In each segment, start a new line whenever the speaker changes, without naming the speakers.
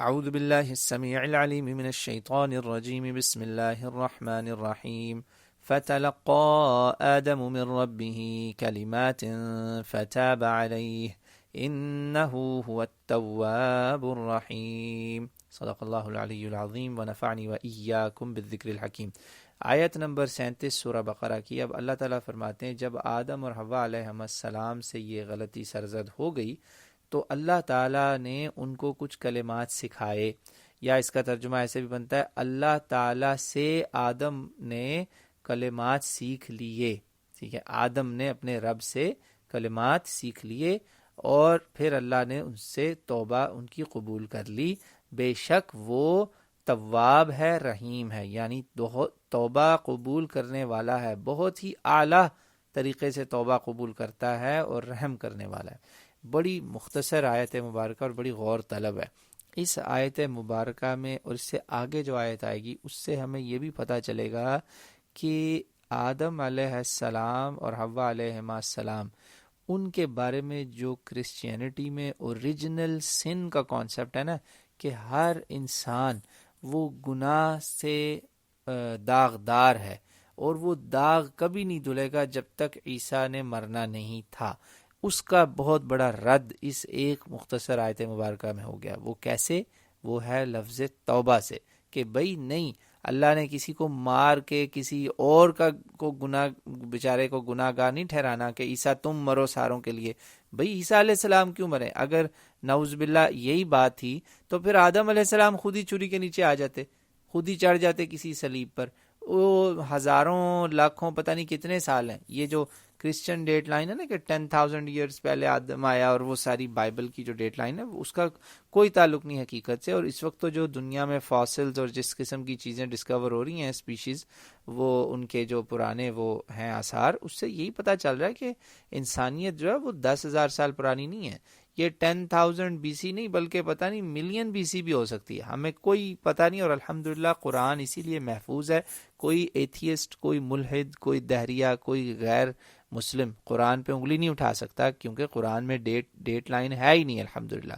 اعوذ باللہ السمیع العلیم من الشیطان الرجیم بسم اللہ الرحمن الرحیم فتلقى آدم من ربه كلمات فتاب عليه إنه هو التواب الرحیم صدق اللہ العلی العظیم ونفعنی وإیاکم بالذکر الحکیم۔ آیت نمبر 37 سورہ بقرہ کی۔ اب اللہ تعالیٰ فرماتے ہیں جب آدم اور حوا علیہ السلام سے یہ غلطی سرزد ہو گئی تو اللہ تعالیٰ نے ان کو کچھ کلمات سکھائے، یا اس کا ترجمہ ایسے بھی بنتا ہے اللہ تعالیٰ سے آدم نے کلمات سیکھ لیے۔ ٹھیک ہے، آدم نے اپنے رب سے کلمات سیکھ لیے اور پھر اللہ نے ان سے توبہ ان کی قبول کر لی۔ بے شک وہ تواب ہے، رحیم ہے، یعنی توبہ قبول کرنے والا ہے، بہت ہی اعلیٰ طریقے سے توبہ قبول کرتا ہے اور رحم کرنے والا ہے۔ بڑی مختصر آیت مبارکہ اور بڑی غور طلب ہے۔ اس آیت مبارکہ میں اور اس سے آگے جو آیت آئے گی اس سے ہمیں یہ بھی پتہ چلے گا کہ آدم علیہ السلام اور حوا علیہ السلام ان کے بارے میں جو کرسچینٹی میں اوریجنل سن کا کانسیپٹ ہے نا، کہ ہر انسان وہ گناہ سے داغدار ہے اور وہ داغ کبھی نہیں دھلے گا جب تک عیسیٰ نے مرنا نہیں تھا، اس کا بہت بڑا رد اس ایک مختصر آیت مبارکہ میں ہو گیا۔ وہ کیسے؟ وہ ہے لفظ توبہ سے، کہ بھئی نہیں، اللہ نے کسی کو مار کے کسی اور کو گناہ بیچارے کو گناہ گار نہیں ٹھہرانا کہ عیسیٰ تم مرو ساروں کے لیے۔ بھئی عیسیٰ علیہ السلام کیوں مرے؟ اگر نعوذ باللہ یہی بات تھی تو پھر آدم علیہ السلام خود ہی چھری کے نیچے آ جاتے، خود ہی چڑھ جاتے کسی صلیب پر۔ وہ ہزاروں لاکھوں پتہ نہیں کتنے سال ہیں، یہ جو کرسچن ڈیٹ لائن ہے نا کہ 10,000 ایئرز پہلے آدم آیا، اور وہ ساری بائبل کی جو ڈیٹ لائن ہے اس کا کوئی تعلق نہیں حقیقت سے۔ اور اس وقت تو جو دنیا میں فاسلز اور جس قسم کی چیزیں ڈسکور ہو رہی ہیں اسپیشیز، وہ ان کے جو پرانے وہ ہیں آثار، اس سے یہی پتہ چل رہا ہے کہ انسانیت جو ہے وہ 10,000 سال پرانی نہیں ہے۔ یہ 10,000 بی سی نہیں بلکہ پتہ نہیں ملین بی سی بھی ہو سکتی ہے، ہمیں کوئی پتہ نہیں۔ اور الحمدللہ قرآن اسی لیے محفوظ ہے، کوئی ایتھیسٹ، کوئی ملحد، کوئی دہریہ، کوئی غیر مسلم قرآن پہ انگلی نہیں اٹھا سکتا، کیونکہ قرآن میں ڈیٹ لائن ہے ہی نہیں الحمدللہ۔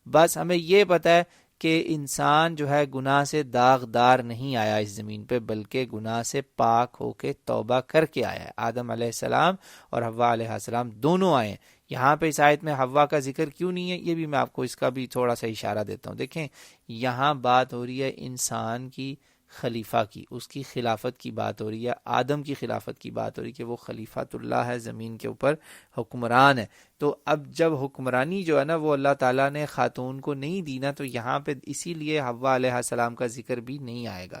بس ہمیں یہ پتہ ہے کہ انسان جو ہے گناہ سے داغدار نہیں آیا اس زمین پہ، بلکہ گناہ سے پاک ہو کے توبہ کر کے آیا ہے۔ آدم علیہ السلام اور حوا علیہ السلام دونوں آئے ہیں۔ یہاں پہ اس آیت میں حوا کا ذکر کیوں نہیں ہے، یہ بھی میں آپ کو اس کا بھی تھوڑا سا اشارہ دیتا ہوں۔ دیکھیں یہاں بات ہو رہی ہے انسان کی خلیفہ کی، اس کی خلافت کی بات ہو رہی ہے، آدم کی خلافت کی بات ہو رہی ہے کہ وہ خلیفۃ اللہ ہے، زمین کے اوپر حکمران ہے۔ تو اب جب حکمرانی جو ہے نا وہ اللہ تعالیٰ نے خاتون کو نہیں دی نا، تو یہاں پہ اسی لیے حوا علیہ السلام کا ذکر بھی نہیں آئے گا۔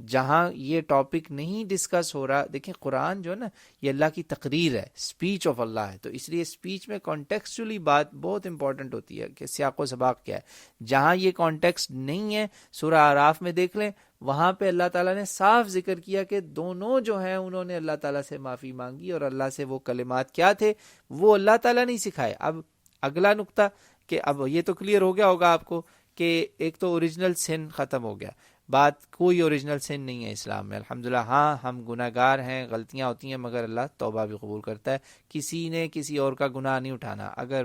جہاں یہ ٹاپک نہیں ڈسکس ہو رہا، دیکھیں قرآن جو ہے نا یہ اللہ کی تقریر ہے، اسپیچ آف اللہ ہے، تو اس لیے اسپیچ میں کانٹیکسچولی بات بہت امپورٹنٹ ہوتی ہے کہ سیاق و سباق کیا ہے۔ جہاں یہ کانٹیکسٹ نہیں ہے، سورہ اعراف میں دیکھ لیں، وہاں پہ اللہ تعالیٰ نے صاف ذکر کیا کہ دونوں جو ہیں انہوں نے اللہ تعالیٰ سے معافی مانگی، اور اللہ سے وہ کلمات کیا تھے وہ اللہ تعالیٰ نے سکھائے۔ اب اگلا نقطہ کہ اب یہ تو کلیئر ہو گیا ہوگا آپ کو کہ ایک تو اوریجنل سن ختم ہو گیا، بات کوئی اوریجنل سن نہیں ہے اسلام میں الحمدللہ۔ ہاں ہم گناہ گار ہیں، غلطیاں ہوتی ہیں، مگر اللہ توبہ بھی قبول کرتا ہے۔ کسی نے کسی اور کا گناہ نہیں اٹھانا۔ اگر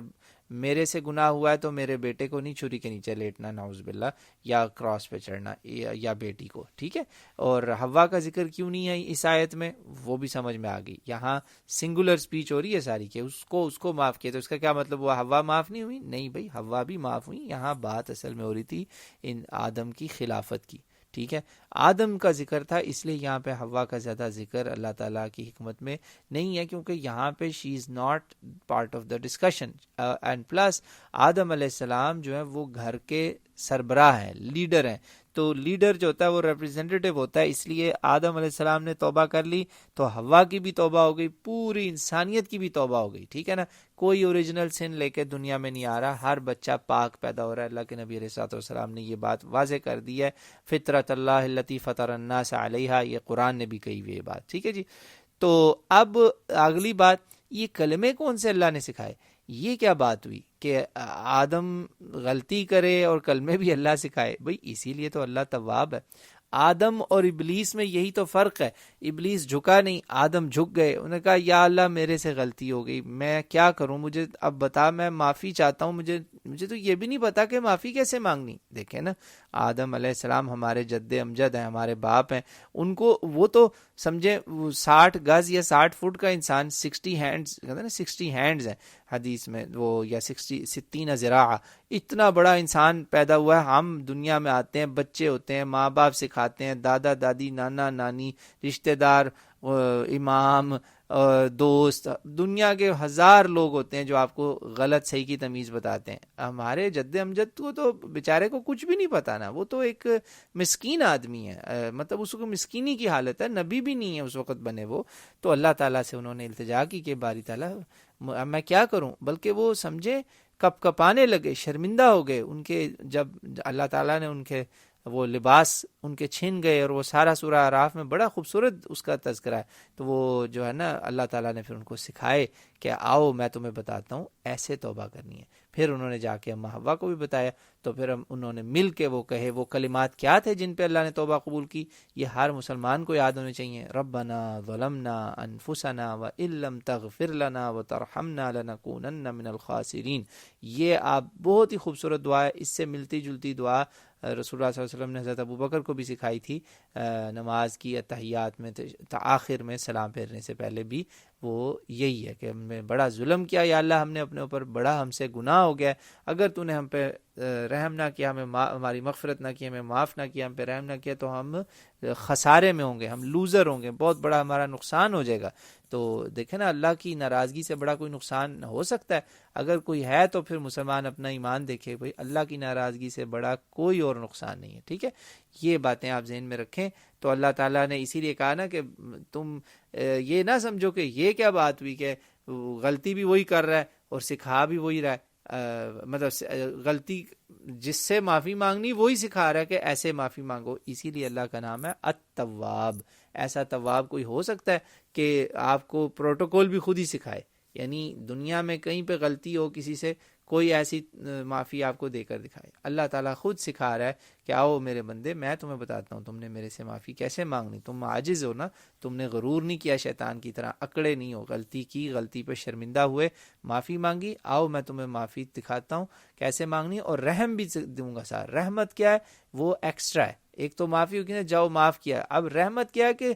میرے سے گناہ ہوا ہے تو میرے بیٹے کو نہیں چھری کے نیچے لیٹنا نعوذ باللہ، یا کراس پہ چڑھنا، یا بیٹی کو، ٹھیک ہے۔ اور حوا کا ذکر کیوں نہیں ہے اس آیت میں، وہ بھی سمجھ میں آ گئی۔ یہاں سنگولر سپیچ ہو رہی ہے ساری کہ اس کو معاف کیا، تو اس کا کیا مطلب ہوا حوا معاف نہیں ہوئی؟ نہیں بھائی، حوا بھی معاف ہوئی۔ یہاں بات اصل میں ہو رہی تھی ان آدم کی خلافت کی، ٹھیک ہے۔ آدم کا ذکر تھا، اس لیے یہاں پہ حوا کا زیادہ ذکر اللہ تعالیٰ کی حکمت میں نہیں ہے، کیونکہ یہاں پہ she is not part of the discussion. And plus آدم علیہ السلام جو ہے وہ گھر کے سربراہ ہیں، لیڈر ہیں، تو لیڈر جو ہوتا ہے وہ ریپرزینٹیو ہوتا ہے، اس لیے آدم علیہ السلام نے توبہ کر لی تو حوا کی بھی توبہ ہو گئی، پوری انسانیت کی بھی توبہ ہو گئی، ٹھیک ہے نا۔ کوئی اوریجنل سن لے کے دنیا میں نہیں آ رہا، ہر بچہ پاک پیدا ہو رہا ہے۔ اللہ کے نبی علیہ الصلوۃ والسلام نے یہ بات واضح کر دی ہے، فطرت اللہ التی فطر الناس علیہا، یہ قرآن نے بھی کہی ہوئی یہ بات، ٹھیک ہے جی۔ تو اب اگلی بات، یہ کلمے کون سے اللہ نے سکھائے؟ یہ کیا بات ہوئی کہ آدم غلطی کرے اور کلمے بھی اللہ سکھائے؟ بھئی اسی لیے تو اللہ تواب ہے۔ آدم اور ابلیس میں یہی تو فرق ہے. ابلیس جھکا نہیں، آدم جھک گئے. انہوں نے کہا یا اللہ میرے سے غلطی ہو گئی، میں کیا کروں، مجھے اب بتا، میں معافی چاہتا ہوں، مجھے تو یہ بھی نہیں پتا کہ معافی کیسے مانگنی. دیکھیں نا، آدم علیہ السلام ہمارے جد امجد ہیں، ہمارے باپ ہیں. ان کو وہ تو سمجھے 60 گز یا 60 فٹ کا انسان، 60 ہینڈز کہتے ہیں نا، 60 ہینڈز ہیں حدیث میں وہ، یا 60 ذراع، اتنا بڑا انسان پیدا ہوا ہے. ہم دنیا میں آتے ہیں، بچے ہوتے ہیں، ماں باپ سکھاتے ہیں، دادا دادی، نانا نانی، رشتہ دار، امام، دوست، دنیا کے 1000 لوگ ہوتے ہیں جو آپ کو غلط صحیح کی تمیز بتاتے ہیں. ہمارے جد امجد کو تو بیچارے کو کچھ بھی نہیں پتا نا، وہ تو ایک مسکین آدمی ہے، مطلب اس کو مسکینی کی حالت ہے، نبی بھی نہیں ہے اس وقت بنے وہ. تو اللہ تعالیٰ سے انہوں نے التجا کی کہ باری تعالیٰ میں کیا کروں. بلکہ وہ سمجھے کپ کپانے لگے، شرمندہ ہو گئے. ان کے جب اللہ تعالیٰ نے ان کے وہ لباس ان کے چھن گئے، اور وہ سارا سورہ اعراف میں بڑا خوبصورت اس کا تذکرہ ہے. تو وہ جو ہے نا، اللہ تعالیٰ نے پھر ان کو سکھائے کہ آؤ میں تمہیں بتاتا ہوں ایسے توبہ کرنی ہے. پھر انہوں نے جا کے اماں حوا کو بھی بتایا. تو پھر انہوں نے مل کے وہ کہے، وہ کلمات کیا تھے جن پہ اللہ نے توبہ قبول کی. یہ ہر مسلمان کو یاد ہونے چاہیے. ربنا ظلمنا انفسنا وان لم تغفر لنا وترحمنا لنکونن من الخاسرین. یہ آپ بہت ہی خوبصورت دعا ہے. اس سے ملتی جلتی دعا رسول اللہ صلی اللہ علیہ وسلم نے حضرت ابوبکر کو بھی سکھائی تھی نماز کی اتحیات میں، آخر میں سلام پھیرنے سے پہلے بھی. وہ یہی ہے کہ ہم نے بڑا ظلم کیا یا اللہ، ہم نے اپنے اوپر بڑا، ہم سے گناہ ہو گیا. اگر تو نے ہم پہ رحم نہ کیا، ہماری مغفرت نہ کی، ہمیں معاف نہ کیا، ہم پہ رحم نہ کیا، تو ہم خسارے میں ہوں گے، ہم لوزر ہوں گے، بہت بڑا ہمارا نقصان ہو جائے گا. تو دیکھیں نا، اللہ کی ناراضگی سے بڑا کوئی نقصان ہو سکتا ہے؟ اگر کوئی ہے تو پھر مسلمان اپنا ایمان دیکھے. بھائی اللہ کی ناراضگی سے بڑا کوئی اور نقصان نہیں ہے. ٹھیک ہے، یہ باتیں آپ ذہن میں رکھیں. تو اللہ تعالیٰ نے اسی لیے کہا نا کہ تم یہ نہ سمجھو کہ یہ کیا بات ہوئی کہ غلطی بھی وہی کر رہا ہے اور سکھا بھی وہی رہا ہے. مطلب غلطی جس سے معافی مانگنی وہی سکھا رہا ہے کہ ایسے معافی مانگو. اسی لیے اللہ کا نام ہے التواب. ایسا تواب کوئی ہو سکتا ہے کہ آپ کو پروٹوکول بھی خود ہی سکھائے؟ یعنی دنیا میں کہیں پہ غلطی ہو کسی سے، کوئی ایسی معافی آپ کو دے کر دکھائے؟ اللہ تعالیٰ خود سکھا رہا ہے کہ آؤ میرے بندے، میں تمہیں بتاتا ہوں تم نے میرے سے معافی کیسے مانگنی. تم عاجز ہو نا، تم نے غرور نہیں کیا شیطان کی طرح، اکڑے نہیں ہو، غلطی کی، غلطی پہ شرمندہ ہوئے، معافی مانگی. آؤ میں تمہیں معافی دکھاتا ہوں کیسے مانگنی، اور رحم بھی دوں گا ساتھ. رحمت کیا ہے؟ وہ ایکسٹرا ہے. ایک تو معافی ہوگی نا، جاؤ معاف کیا. اب رحمت کیا ہے کہ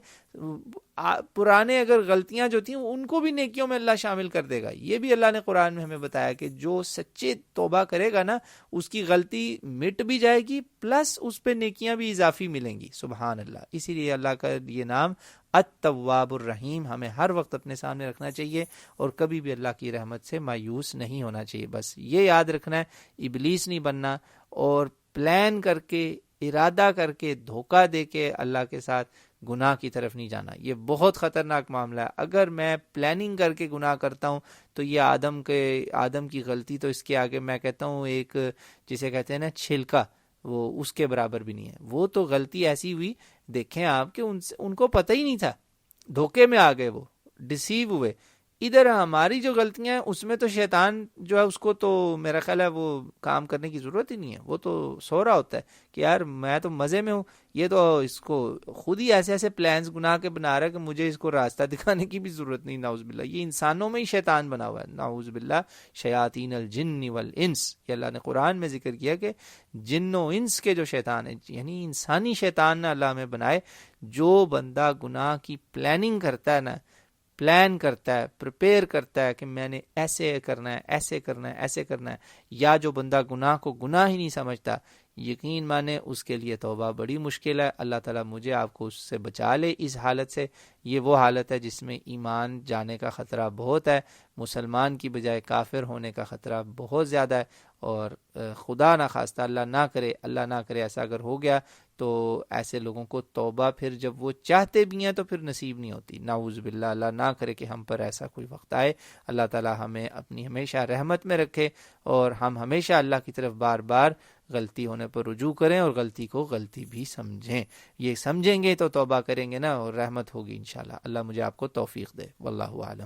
پرانے اگر غلطیاں جو تھیں ان کو بھی نیکیوں میں اللہ شامل کر دے گا. یہ بھی اللہ نے قرآن میں ہمیں بتایا کہ جو سچے توبہ کرے گا نا، اس کی غلطی مٹ بھی جائے گی، پلس اس پہ نیکیاں بھی اضافی ملیں گی. سبحان اللہ. اسی لیے اللہ کا یہ نام التواب الرحیم ہمیں ہر وقت اپنے سامنے رکھنا چاہیے، اور کبھی بھی اللہ کی رحمت سے مایوس نہیں ہونا چاہیے. بس یہ یاد رکھنا ہے، ابلیس نہیں بننا، اور پلان کر کے، ارادہ کر کے، دھوکہ دے کے اللہ کے ساتھ گناہ کی طرف نہیں جانا. یہ بہت خطرناک معاملہ ہے. اگر میں پلاننگ کر کے گناہ کرتا ہوں تو یہ آدم کی غلطی تو اس کے آگے میں کہتا ہوں ایک جسے کہتے ہیں نا چھلکا، وہ اس کے برابر بھی نہیں ہے. وہ تو غلطی ایسی ہوئی، دیکھیں آپ کہ ان کو پتہ ہی نہیں تھا، دھوکے میں آ گئے، وہ ڈسیو ہوئے. ادھر ہماری جو غلطیاں ہیں اس میں تو شیطان جو ہے اس کو تو میرا خیال ہے وہ کام کرنے کی ضرورت ہی نہیں ہے. وہ تو سو رہا ہوتا ہے کہ یار میں تو مزے میں ہوں، یہ تو اس کو خود ہی ایسے ایسے پلانز گناہ کے بنا رہا ہے کہ مجھے اس کو راستہ دکھانے کی بھی ضرورت نہیں. نعوذ باللہ. یہ انسانوں میں ہی شیطان بنا ہوا ہے. نعوذ باللہ. شیاطین الجن والانس، یہ اللہ نے قرآن میں ذکر کیا کہ جن و انس کے جو شیطان ہیں، یعنی انسانی شیطان نہ اللہ میں بنائے. جو بندہ گناہ کی پلاننگ کرتا ہے نا، پلان کرتا ہے، پریپیئر کرتا ہے کہ میں نے ایسے کرنا ہے، ایسے کرنا ہے، ایسے کرنا ہے، یا جو بندہ گناہ کو گناہ ہی نہیں سمجھتا، یقین مانے اس کے لیے توبہ بڑی مشکل ہے. اللہ تعالیٰ مجھے آپ کو اس سے بچا لے، اس حالت سے. یہ وہ حالت ہے جس میں ایمان جانے کا خطرہ بہت ہے، مسلمان کی بجائے کافر ہونے کا خطرہ بہت زیادہ ہے. اور خدا نہ خواستہ، اللہ نہ کرے ایسا اگر ہو گیا تو ایسے لوگوں کو توبہ پھر جب وہ چاہتے بھی ہیں تو پھر نصیب نہیں ہوتی. نعوذ باللہ. اللہ نہ کرے کہ ہم پر ایسا کوئی وقت آئے. اللہ تعالیٰ ہمیں اپنی ہمیشہ رحمت میں رکھے، اور ہم ہمیشہ اللہ کی طرف بار بار غلطی ہونے پر رجوع کریں، اور غلطی کو غلطی بھی سمجھیں. یہ سمجھیں گے تو توبہ کریں گے نا، اور رحمت ہوگی انشاءاللہ. اللہ مجھے آپ کو توفیق دے. واللہ اعلم.